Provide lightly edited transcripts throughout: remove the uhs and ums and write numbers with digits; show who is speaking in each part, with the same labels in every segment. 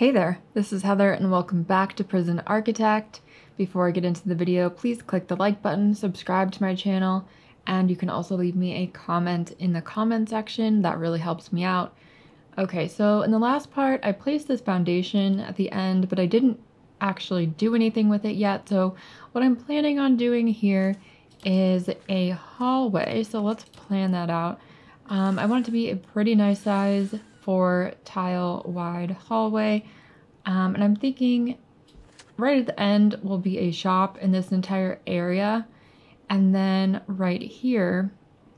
Speaker 1: Hey there, this is Heather and welcome back to Prison Architect. Before I get into the video, please click the like button, subscribe to my channel, and you can also leave me a comment in the comment section. That really helps me out. Okay, so in the last part, I placed this foundation at the end, but I didn't actually do anything with it yet. So what I'm planning on doing here is a hallway. So let's plan that out. I want it to be a pretty nice size for tile wide hallway. And I'm thinking right at the end will be a shop in this entire area. And then right here,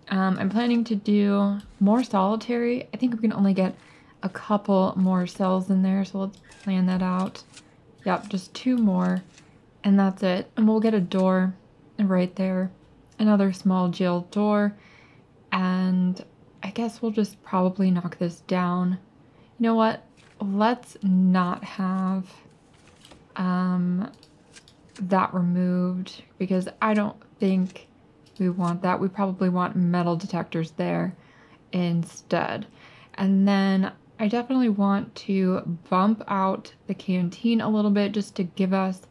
Speaker 1: I'm planning to do more solitary. I think we can only get a couple more cells in there. So let's plan that out. Yep, just 2 more and that's it. And we'll get a door right there, another small jail door. And I guess we'll just probably knock this down. You know what? Let's not have that removed because I don't think we want that. We probably want metal detectors there instead. And then I definitely want to bump out the canteen a little bit just to give us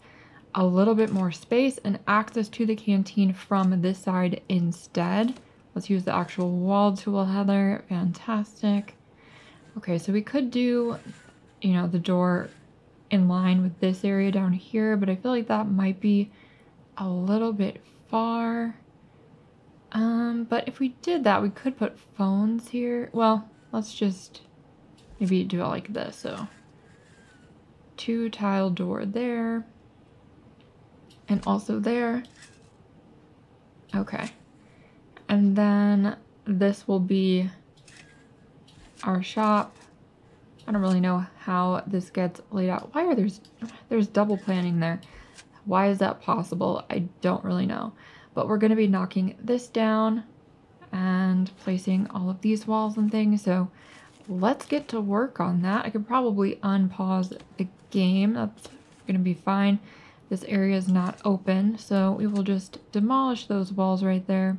Speaker 1: a little bit more space and access to the canteen from this side instead. Let's use the actual wall tool, Heather. Fantastic. Okay, so we could do, you know, the door in line with this area down here, but I feel like that might be a little bit far. But if we did that, we could put phones here. Well, let's just maybe do it like this. So 2 tile door there and also there. Okay. And then this will be our shop. I don't really know how this gets laid out. Why are there's double planning there? Why is that possible? I don't really know. But we're going to be knocking this down and placing all of these walls and things. So let's get to work on that. I could probably unpause the game. That's going to be fine. This area is not open, so we will just demolish those walls right there.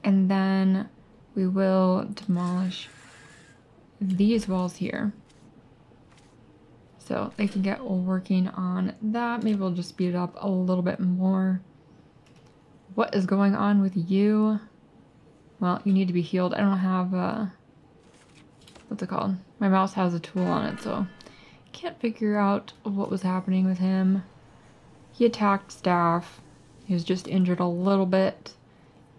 Speaker 1: And then we will demolish these walls here. So they can get working on that. Maybe we'll just speed it up a little bit more. What is going on with you? Well, you need to be healed. I don't have, what's it called? My mouse has a tool on it, so I can't figure out what was happening with him. He attacked staff. He was just injured a little bit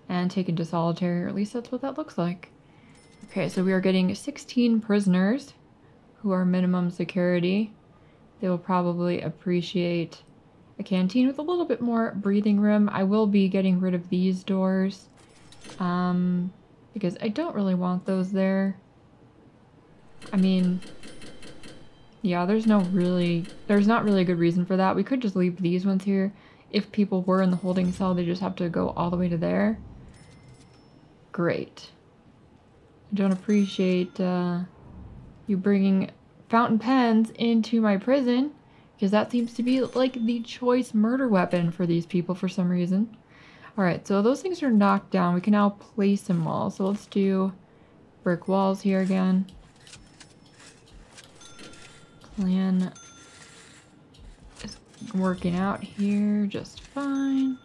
Speaker 1: and taken to solitary, or at least that's what that looks like. Okay, so we are getting 16 prisoners who are minimum security. They will probably appreciate a canteen with a little bit more breathing room. I will be getting rid of these doors because I don't really want those there. I mean, yeah, there's not really a good reason for that. We could just leave these ones here. If people were in the holding cell, they just have to go all the way to there. Great. I don't appreciate you bringing fountain pens into my prison, because that seems to be like the choice murder weapon for these people for some reason. Alright, so those things are knocked down. We can now place some walls. So let's do brick walls here again. Plan is working out here just fine.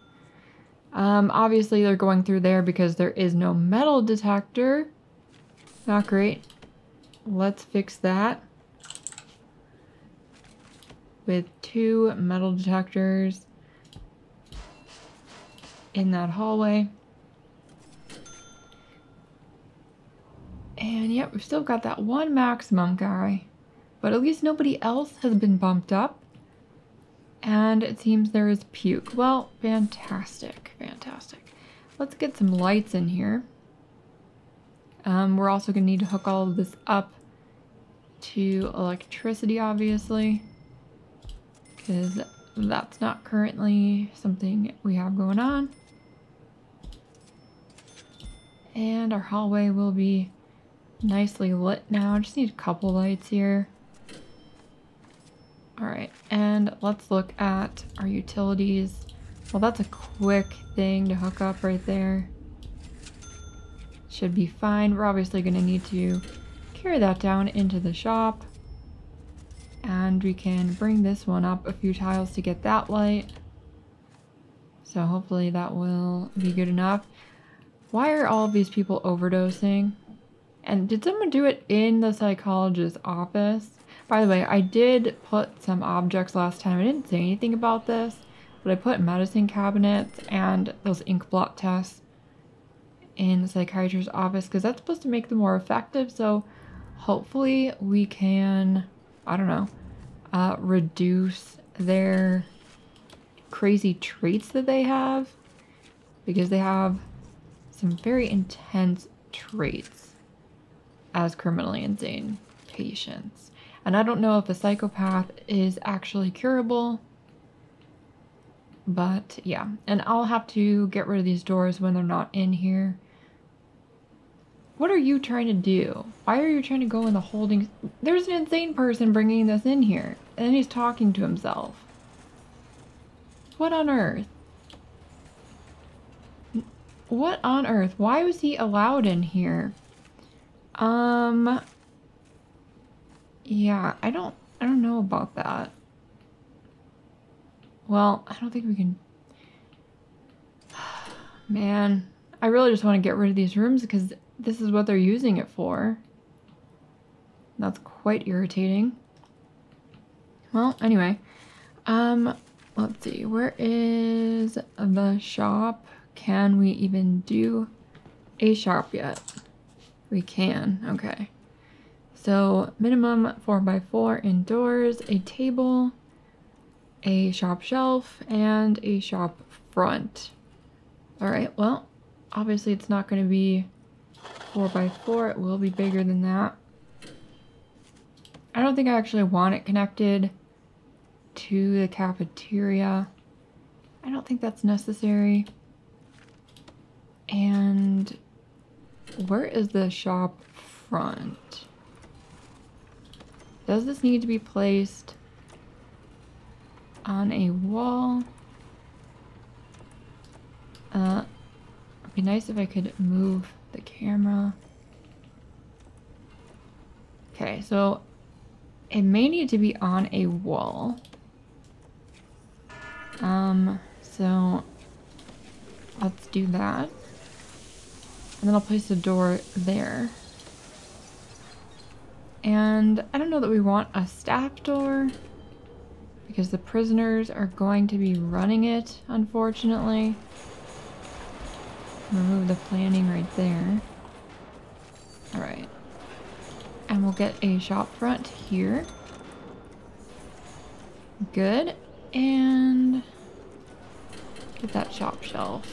Speaker 1: Obviously they're going through there because there is no metal detector. Not great. Let's fix that with 2 metal detectors in that hallway. And yep, we've still got that 1 maximum guy, but at least nobody else has been bumped up. And it seems there is puke. Well, fantastic, fantastic. Let's get some lights in here. We're also going to need to hook all of this up to electricity, obviously, because that's not currently something we have going on. And our hallway will be nicely lit now. I just need a couple lights here. Alright, and let's look at our utilities. Well, that's a quick thing to hook up right there. Should be fine. We're obviously going to need to carry that down into the shop. And we can bring this one up a few tiles to get that light. So hopefully that will be good enough. Why are all of these people overdosing? And did someone do it in the psychologist's office? By the way, I did put some objects last time. I didn't say anything about this, but I put medicine cabinets and those ink blot tests in the psychiatrist's office because that's supposed to make them more effective. So hopefully we can, I don't know, reduce their crazy traits that they have, because they have some very intense traits as criminally insane patients. And I don't know if a psychopath is actually curable, but yeah. And I'll have to get rid of these doors when they're not in here. What are you trying to do? Why are you trying to go in the holding? There's an insane person bringing this in here, and he's talking to himself. What on earth? What on earth? Why was he allowed in here? Yeah, I don't know about that. Well, I don't think we can. Man, I really just want to get rid of these rooms because this is what they're using it for. That's quite irritating. Well, anyway, let's see. Where is the shop? Can we even do a shop yet? We can. Okay. So minimum 4x4 indoors, a table, a shop shelf, and a shop front. All right. Well, obviously it's not going to be 4x4. It will be bigger than that. I don't think I actually want it connected to the cafeteria. I don't think that's necessary. And where is the shop front? Does this need to be placed on a wall? It'd be nice if I could move the camera. Okay, so it may need to be on a wall. So let's do that. And then I'll place the door there. And I don't know that we want a staff door because the prisoners are going to be running it, unfortunately. Remove the planning right there. All right. And we'll get a shop front here. Good. And get that shop shelf.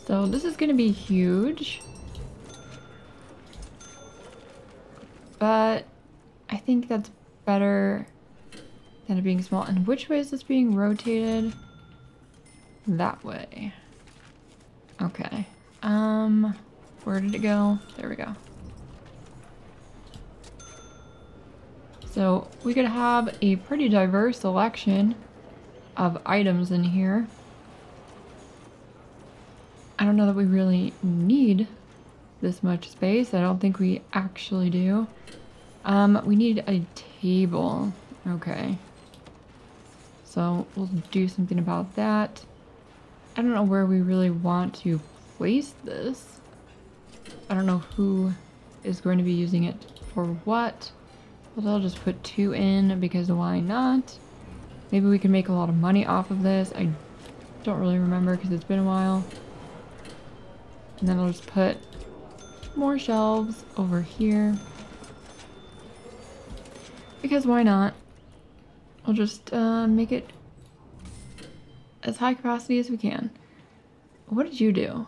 Speaker 1: So this is going to be huge. But I think that's better than it being small. And which way is this being rotated? That way. Okay. Where did it go? There we go. So we could have a pretty diverse selection of items in here. I don't know that we really need this much space. I don't think we actually do. We need a table. Okay. So we'll do something about that. I don't know where we really want to place this. I don't know who is going to be using it for what. But I'll just put 2 in because why not? Maybe we can make a lot of money off of this. I don't really remember because it's been a while. And then I'll just put more shelves over here. Because why not? We'll just make it as high capacity as we can. What did you do?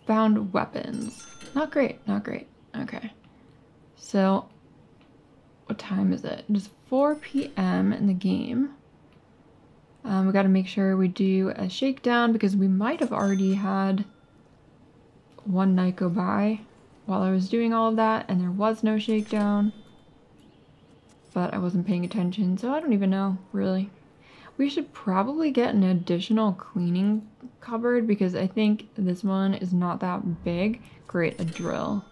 Speaker 1: Found weapons. Not great, not great. Okay. So, what time is it? It is 4 p.m. in the game. We gotta make sure we do a shakedown because we might have already had one night go by while I was doing all of that and there was no shakedown. But I wasn't paying attention, so I don't even know, really. We should probably get an additional cleaning cupboard because I think this one is not that big. Great, a drill.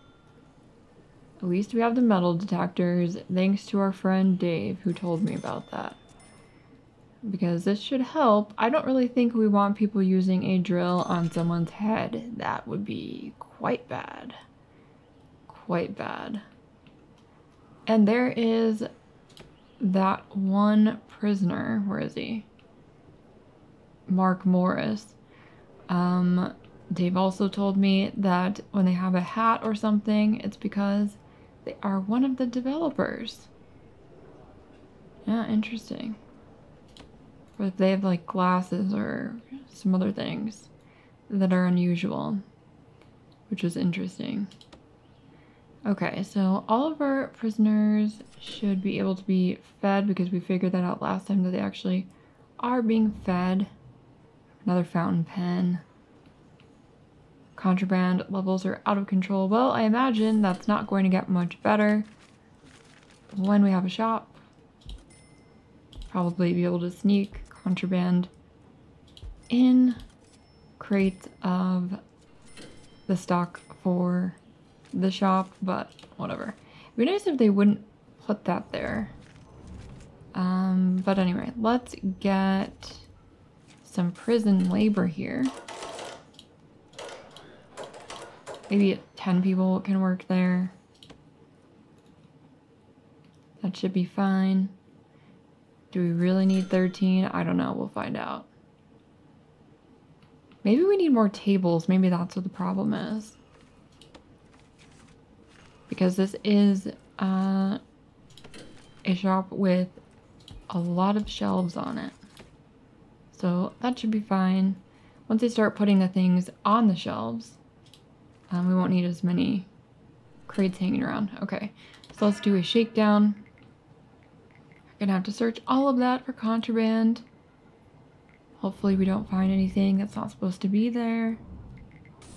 Speaker 1: At least we have the metal detectors, thanks to our friend Dave, who told me about that. Because this should help. I don't really think we want people using a drill on someone's head. That would be quite bad. Quite bad. And there is that one prisoner. Where is he? Mark Morris. Dave also told me that when they have a hat or something, it's because they are one of the developers. Yeah, interesting. Or if they have like glasses or some other things that are unusual, which is interesting. Okay, so all of our prisoners should be able to be fed because we figured that out last time that they actually are being fed. Another fountain pen. Contraband levels are out of control. Well, I imagine that's not going to get much better when we have a shop. Probably be able to sneak contraband in crates of the stock for the shop, but whatever. It'd be nice if they wouldn't put that there. But anyway, let's get some prison labor here. Maybe 10 people can work there. That should be fine. Do we really need 13? I don't know. We'll find out. Maybe we need more tables. Maybe that's what the problem is. Because this is a shop with a lot of shelves on it. So that should be fine. Once they start putting the things on the shelves, we won't need as many crates hanging around. Okay, so let's do a shakedown. Gonna have to search all of that for contraband. Hopefully we don't find anything that's not supposed to be there.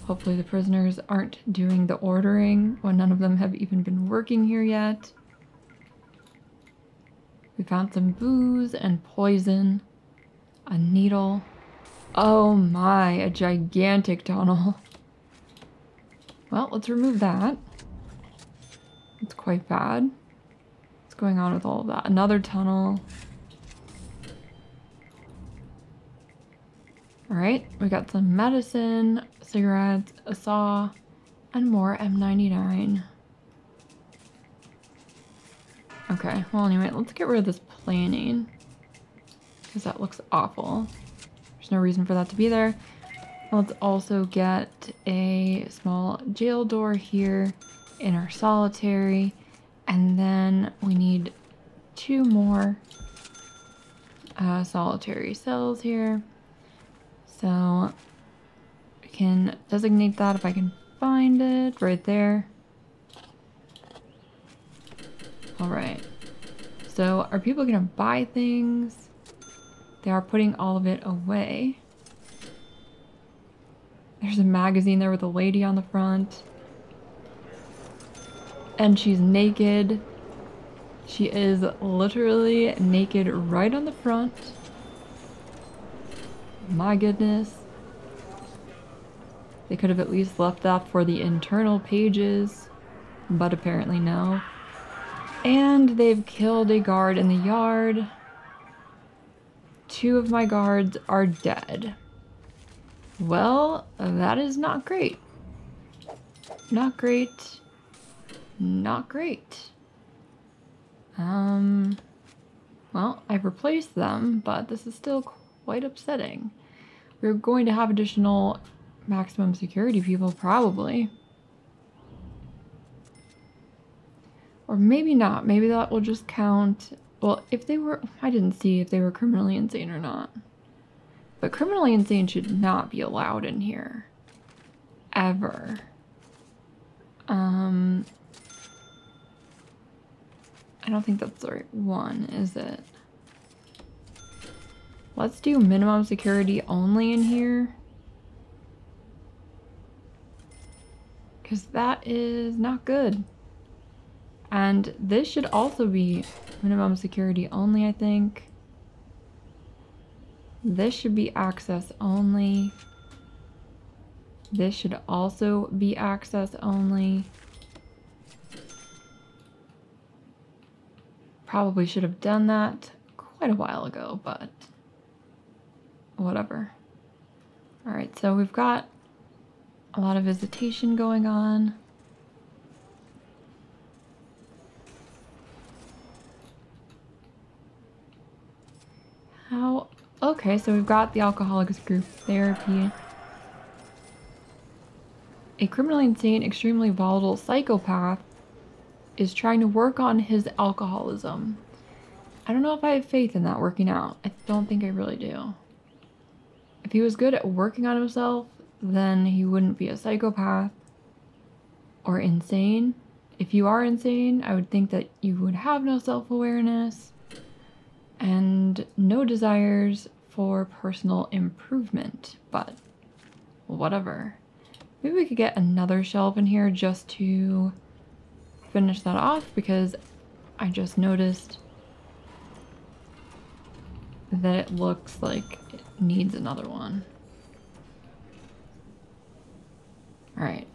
Speaker 1: Hopefully the prisoners aren't doing the ordering when none of them have even been working here yet. We found some booze and poison, a needle. Oh my, a gigantic tunnel. Well, let's remove that. It's quite bad. What's going on with all of that? Another tunnel. Alright, we got some medicine, cigarettes, a saw, and more M99. Okay, well anyway, let's get rid of this planning. Because that looks awful. There's no reason for that to be there. Let's also get a small jail door here in our solitary. And then we need 2 more solitary cells here. So we can designate that if I can find it right there. All right. So are people gonna buy things? They are putting all of it away. There's a magazine there with a lady on the front. And she's naked. She is literally naked right on the front. My goodness. They could have at least left that for the internal pages, but apparently no. And they've killed a guard in the yard. 2 of my guards are dead. Well, that is not great. Not great. Not great. Well, I've replaced them, but this is still quite upsetting. We're going to have additional maximum security people, probably. Or maybe not. Maybe that will just count. Well, if they were... I didn't see if they were criminally insane or not. But criminally insane should not be allowed in here. Ever. I don't think that's the right one, is it? Let's do minimum security only in here. Because that is not good. And this should also be minimum security only, I think. This should be access only. This should also be access only. Probably should have done that quite a while ago, but whatever. All right, so we've got a lot of visitation going on. How? Okay, so we've got the Alcoholics Group Therapy. A criminally insane, extremely volatile psychopath is trying to work on his alcoholism. I don't know if I have faith in that working out. I don't think I really do. If he was good at working on himself, then he wouldn't be a psychopath or insane. If you are insane, I would think that you would have no self-awareness and no desires for personal improvement, but whatever. Maybe we could get another shelf in here just to finish that off, because I just noticed that it looks like it needs another one. All right,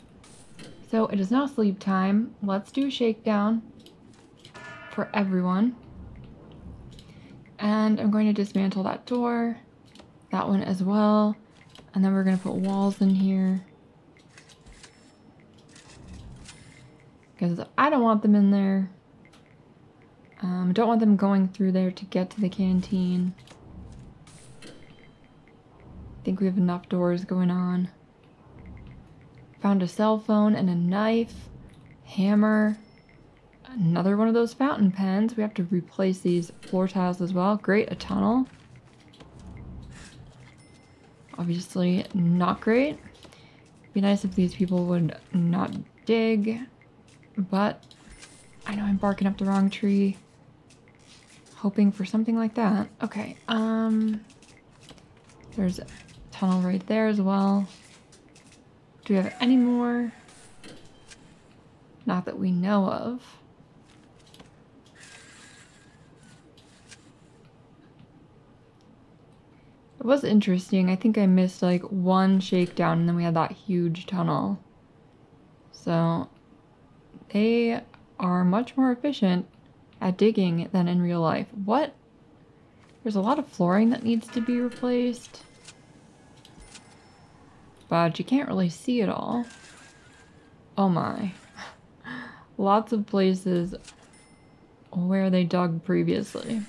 Speaker 1: so it is now sleep time. Let's do a shakedown for everyone. And I'm going to dismantle that door, that one as well. And then we're going to put walls in here, because I don't want them in there. Don't want them going through there to get to the canteen. I think we have enough doors going on. Found a cell phone and a knife, hammer, another one of those fountain pens. We have to replace these floor tiles as well. Great, a tunnel. Obviously not great. Be nice if these people would not dig, but I know I'm barking up the wrong tree, hoping for something like that. Okay, there's a tunnel right there as well. Do we have any more? Not that we know of. It was interesting. I think I missed like one shakedown and then we had that huge tunnel. So they are much more efficient at digging than in real life. What? There's a lot of flooring that needs to be replaced, but you can't really see it all. Oh my. Lots of places where they dug previously.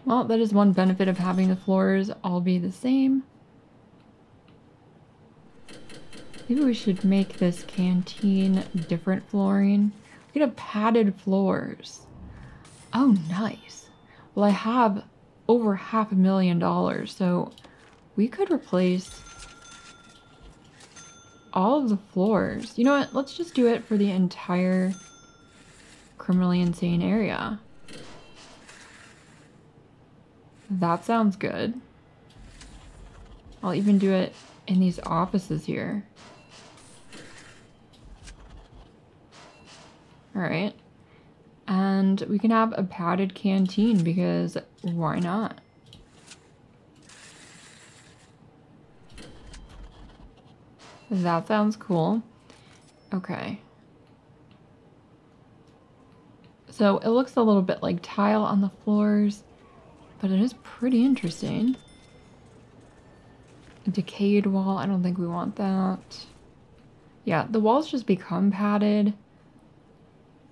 Speaker 1: Well, that is one benefit of having the floors all be the same. Maybe we should make this canteen different flooring. We could have padded floors. Oh, nice. Well, I have over $500,000, so we could replace all of the floors. You know what? Let's just do it for the entire criminally insane area. That sounds good. I'll even do it in these offices here. All right. And we can have a padded canteen because why not? That sounds cool. Okay. So it looks a little bit like tile on the floors, but it is pretty interesting. A decayed wall, I don't think we want that. Yeah, the walls just become padded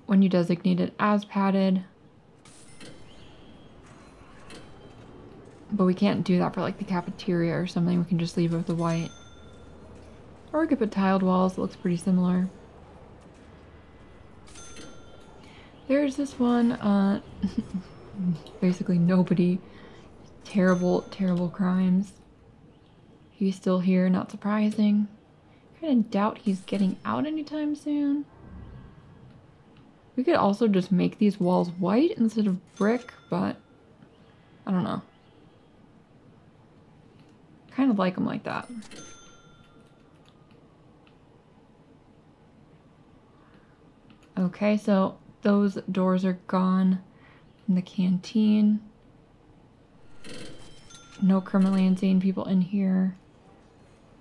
Speaker 1: when you designate it as padded. But we can't do that for like the cafeteria or something. We can just leave it with the white. Or we could put tiled walls, it looks pretty similar. There's this one, basically nobody. Terrible, terrible crimes. He's still here, not surprising. I kind of doubt he's getting out anytime soon. We could also just make these walls white instead of brick, but I don't know. Kind of like them like that. Okay, so those doors are gone in the canteen. no criminally insane people in here.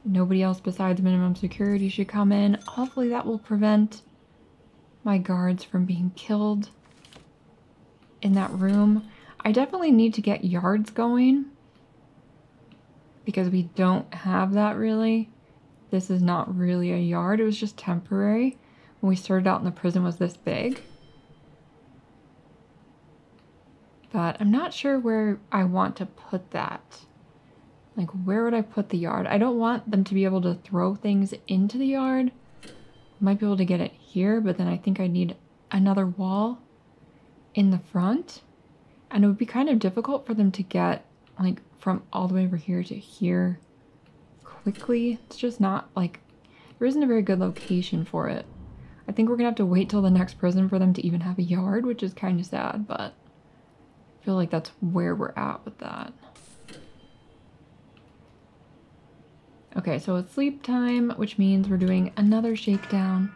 Speaker 1: Nobody else besides minimum security should come in. Hopefully that will prevent my guards from being killed in that room. I definitely need to get yards going because we don't have that really. This is not really a yard. It was just temporary. When we started out in the prison, it was this big. But I'm not sure where I want to put that. Like, where would I put the yard? I don't want them to be able to throw things into the yard. Might be able to get it here, but then I think I need another wall in the front. And it would be kind of difficult for them to get, like, from all the way over here to here quickly. It's just not, like, there isn't a very good location for it. I think we're gonna have to wait till the next prison for them to even have a yard, which is kind of sad, but I feel like that's where we're at with that. Okay, so it's sleep time, which means we're doing another shakedown.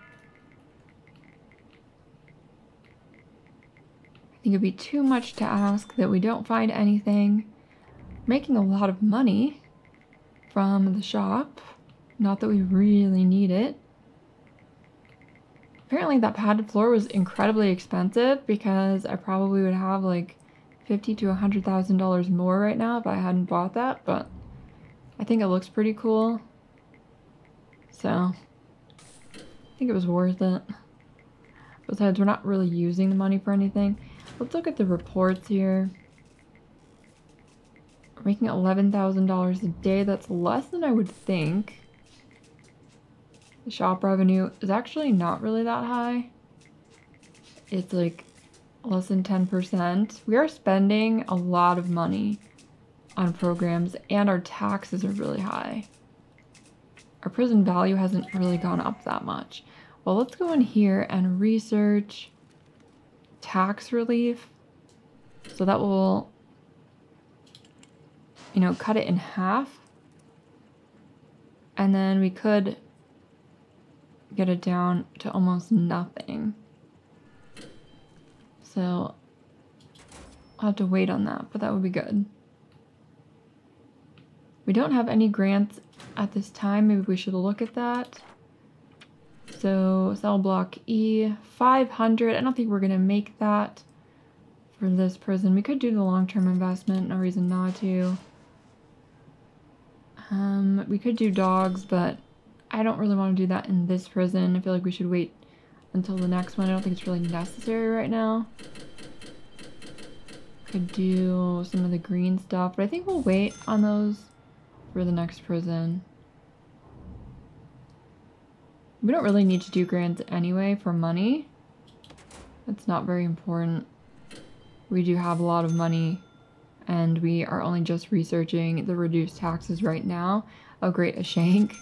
Speaker 1: I think it'd be too much to ask that we don't find anything. Making a lot of money from the shop. Not that we really need it. Apparently that padded floor was incredibly expensive because I probably would have like $50,000 to $100,000 more right now if I hadn't bought that, but I think it looks pretty cool. So I think it was worth it. Besides, we're not really using the money for anything. Let's look at the reports here. We're making $11,000 a day. That's less than I would think. The shop revenue is actually not really that high. It's like less than 10%. We are spending a lot of money on programs and our taxes are really high. Our prison value hasn't really gone up that much. Well, let's go in here and research tax relief. So that will, you know, cut it in half. And then we could get it down to almost nothing. So I'll have to wait on that, but that would be good. We don't have any grants at this time. Maybe we should look at that. So cell block E, 500. I don't think we're gonna make that for this prison. We could do the long-term investment, no reason not to. We could do dogs, but I don't really want to do that in this prison. I feel like we should wait until the next one. I don't think it's really necessary right now. Could do some of the green stuff, but I think we'll wait on those for the next prison. We don't really need to do grants anyway for money. That's not very important. We do have a lot of money and we are only just researching the reduced taxes right now. Oh great, a shank.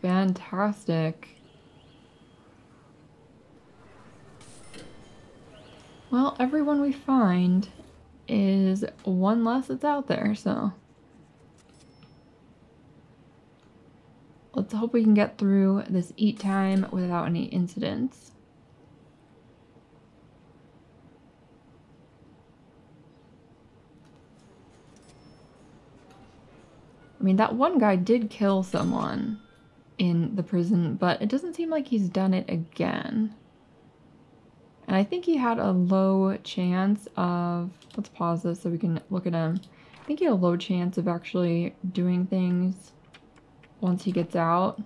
Speaker 1: Fantastic. Well, everyone we find is one less that's out there, so let's hope we can get through this eat time without any incidents. I mean, that one guy did kill someone in the prison, but it doesn't seem like he's done it again. And I think he had a low chance of, let's pause this so we can look at him. I think he had a low chance of actually doing things once he gets out.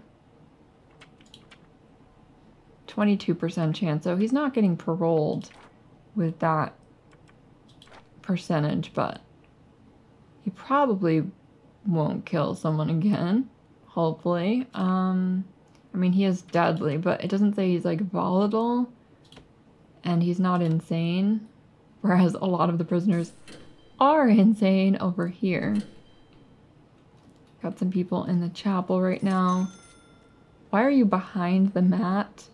Speaker 1: 22% chance, so he's not getting paroled with that percentage, but he probably won't kill someone again, hopefully. I mean, he is deadly, but it doesn't say he's like volatile and he's not insane, whereas a lot of the prisoners are insane over here. Got some people in the chapel right now. Why are you behind the mat?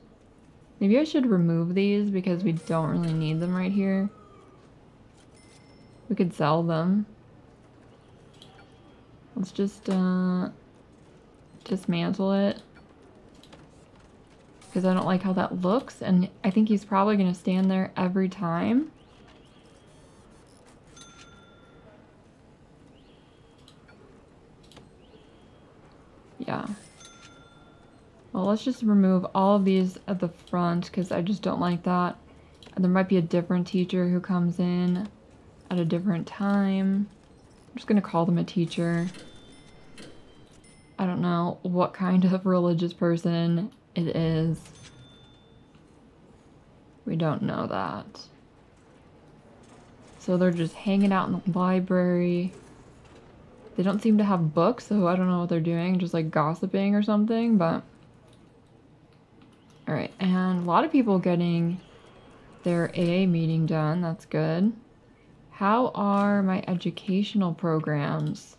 Speaker 1: Maybe I should remove these because we don't really need them right here. We could sell them. Let's just dismantle it. Because I don't like how that looks, and I think he's probably going to stand there every time. Yeah. Well, let's just remove all of these at the front because I just don't like that. And there might be a different teacher who comes in at a different time. I'm just gonna call them a teacher. I don't know what kind of religious person it is. We don't know that. So they're just hanging out in the library. They don't seem to have books, so I don't know what they're doing, just like gossiping or something, but... Alright, and a lot of people getting their AA meeting done, that's good. How are my educational programs?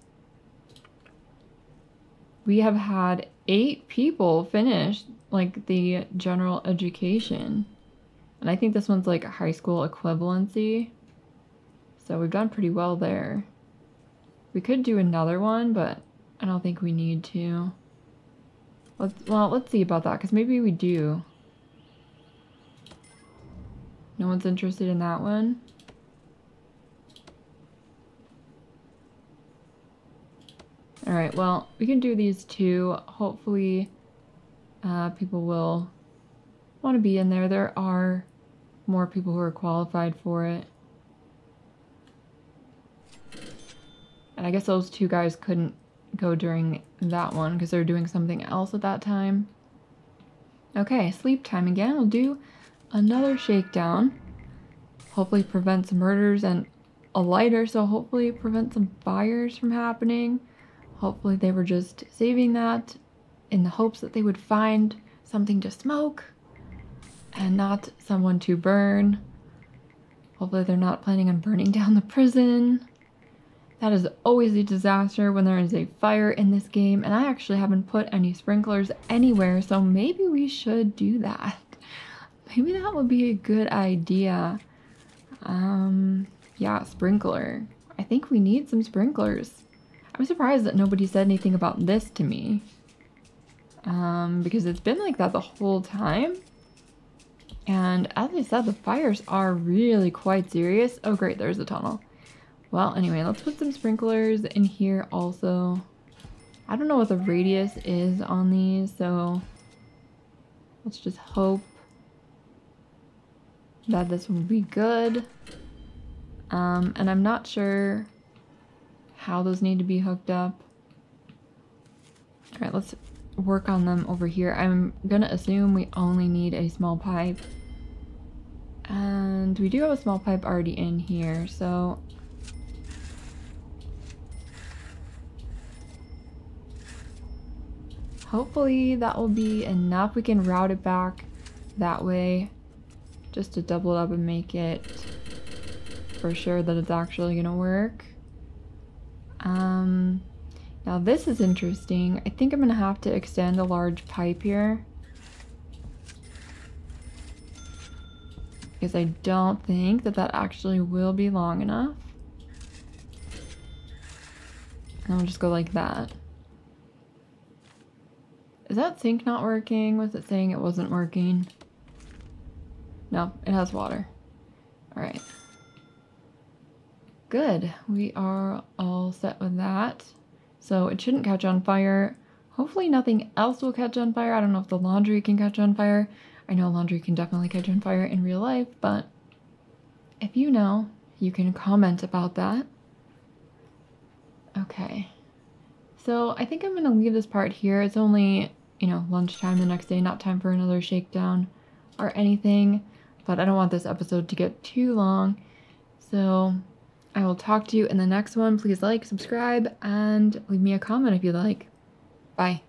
Speaker 1: We have had 8 people finish, like, the general education. And I think this one's like a high school equivalency. So we've done pretty well there. We could do another one, but I don't think we need to. Let's see about that, because maybe we do. No one's interested in that one? Alright, well, we can do these 2. Hopefully, people will want to be in there. There are more people who are qualified for it. And I guess those 2 guys couldn't go during that one because they're doing something else at that time. Okay, sleep time again. We'll do another shakedown. Hopefully prevent some murders and a lighter, so hopefully prevent some fires from happening. Hopefully they were just saving that in the hopes that they would find something to smoke and not someone to burn. Hopefully they're not planning on burning down the prison. That is always a disaster when there is a fire in this game, and I actually haven't put any sprinklers anywhere, so maybe we should do that. Maybe that would be a good idea. Yeah, sprinkler. I think we need some sprinklers. I'm surprised that nobody said anything about this to me. Because it's been like that the whole time. And as I said, the fires are really quite serious. Oh great, there's a tunnel. Well, anyway, let's put some sprinklers in here also. I don't know what the radius is on these, so let's just hope that this will be good. And I'm not sure how those need to be hooked up. All right, let's work on them over here. I'm gonna assume we only need a small pipe. And we do have a small pipe already in here, so hopefully that will be enough. We can route it back that way just to double it up and make it for sure that it's actually gonna work. Now this is interesting. I think I'm gonna have to extend a large pipe here because I don't think that that actually will be long enough. And I'll just go like that. Is that sink not working? Was it saying it wasn't working? No, it has water. All right. Good. We are all set with that. So it shouldn't catch on fire. Hopefully nothing else will catch on fire. I don't know if the laundry can catch on fire. I know laundry can definitely catch on fire in real life, but if you know, you can comment about that. Okay. So I think I'm gonna leave this part here. It's only, you know, lunchtime the next day, not time for another shakedown or anything, but I don't want this episode to get too long. So I will talk to you in the next one. Please like, subscribe, and leave me a comment if you like. Bye.